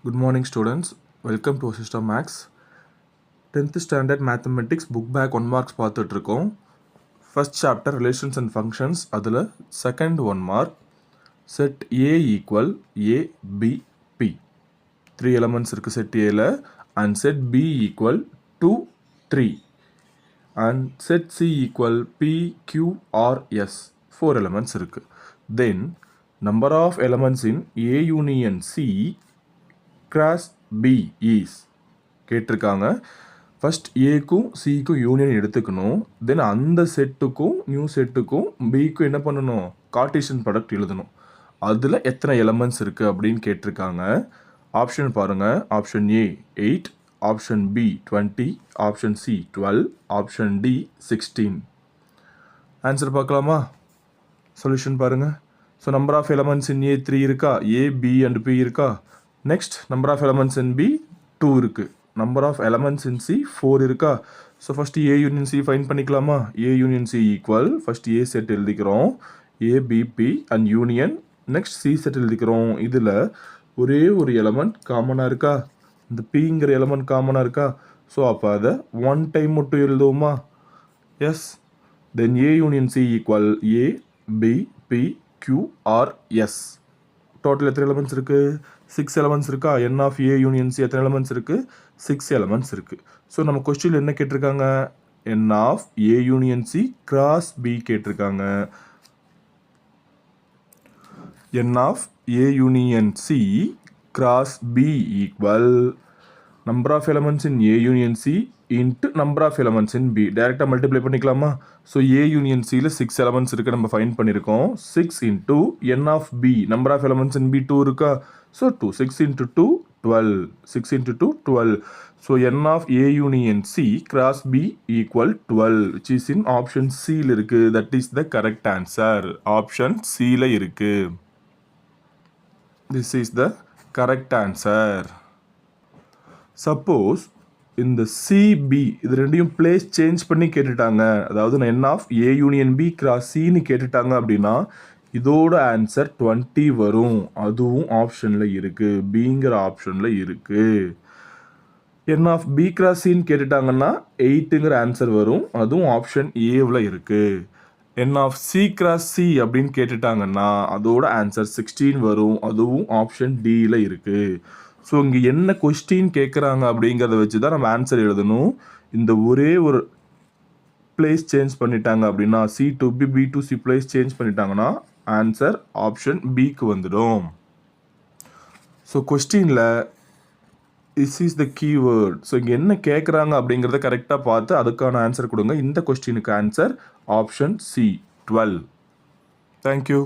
Good morning students, welcome to System Max. 10th standard mathematics book back 1 marks பார்த்துட்டு இருக்கோம். First chapter relations and functions அதில் second 1 mark set A equal A, B, P. 3 elements இருக்கு set A ல and set B equal 2, 3 and set C equal P, Q, R, S. 4 elements இருக்கு. Then number of elements in A union C cross B is கேட்டிருக்காங்க. First ஏக்கும் சிக்கும் union எடுத்துக்கணும். தென் அந்த செட்டுக்கும் new செட்டுக்கும் பிக்கும் என்ன பண்ணணும், கார்ட்டீசியன் ப்ராடக்ட் எழுதணும். அதில் எத்தனை எலமெண்ட்ஸ் இருக்குது அப்படின்னு கேட்டிருக்காங்க. ஆப்ஷன் பாருங்கள். Option A 8, option B 20, option C 12, option D 16. Answer பார்க்கலாமா? சொல்யூஷன் பாருங்கள். So number of elements in A 3 இருக்கா, ஏ பி அண்ட் பி இருக்கா. Next number of elements in B 2 இருக்குது. Number of elements in C 4 இருக்கா. So first A union C fine பண்ணிக்கலாமா. A union C equal first A set எழுதிக்கிறோம், A B B and union. Next C set எழுதிக்கிறோம். இதில் ஒரே ஒரு element காமனாக இருக்கா, இந்த பிங்கிற எலமெண்ட் காமனாக இருக்கா. ஸோ அப்போ அதை 1 டைம் மட்டும் எழுதுவோமா. Yes. Then A union C equal A B B Q R S. Total எத்தனை எலமெண்ட்ஸ் இருக்குது, 6 எலமெண்ட்ஸ் இருக்கா. N of A union C எத்தனை எலமெண்ட்ஸ் இருக்குது, 6 எலமெண்ட்ஸ் இருக்குது. ஸோ நம்ம கொஸ்டின் என்ன கேட்டிருக்காங்க, N of A union C cross B கேட்டிருக்காங்க. N of A union C cross B equal number of elements in A union C into number of elements in B. டைரெக்டாக multiply பண்ணிக்கலாமா. So A union சியில் 6 elements இருக்குது, நம்ம fine பண்ணியிருக்கோம். 6 into N of B, number of elements in B 2 இருக்கா. So 2, 6 into 2 12, 6 into 2 12. So N of A union C cross B equal 12 which is in option சியில் இருக்குது. That is the correct answer. Option சியில் இருக்குது. This is the correct answer. Suppose இந்த C B இது ரெண்டையும் place change பண்ணி கேட்டுட்டாங்க, அதாவது நான் N of A union B cross சின்னு கேட்டுட்டாங்க அப்படின்னா இதோட ஆன்சர் 20 வரும். அதுவும் ஆப்ஷனில் இருக்குது, பிங்கிற ஆப்ஷனில் இருக்குது. என் ஆஃப் பி கிராஸ் சின்னு கேட்டுட்டாங்கன்னா 8ங்கிற ஆன்சர் வரும். அதுவும் ஆப்ஷன் ஏவில் இருக்குது. N of C cross C அப்படின்னு கேட்டுட்டாங்கன்னா அதோட ஆன்சர் 16 வரும். அதுவும் ஆப்ஷன் டியில் இருக்குது. ஸோ இங்கே என்ன கொஸ்டின் கேட்குறாங்க அப்படிங்கிறத வச்சு தான் நம்ம ஆன்சர் எழுதணும். இந்த ஒரே ஒரு பிளேஸ் சேஞ்ச் பண்ணிட்டாங்க அப்படின்னா C to B, B to C place change பண்ணிட்டாங்கன்னா ஆன்சர் ஆப்ஷன் பிக்கு வந்துடும். ஸோ கொஸ்டினில் this is the keyword. So இங்கே என்ன கேட்குறாங்க அப்படிங்கிறத கரெக்டாக பார்த்து அதுக்கான ஆன்சர் கொடுங்க. இந்த கொஸ்டினுக்கு ஆன்சர் ஆப்ஷன் சி 12. தேங்க்யூ.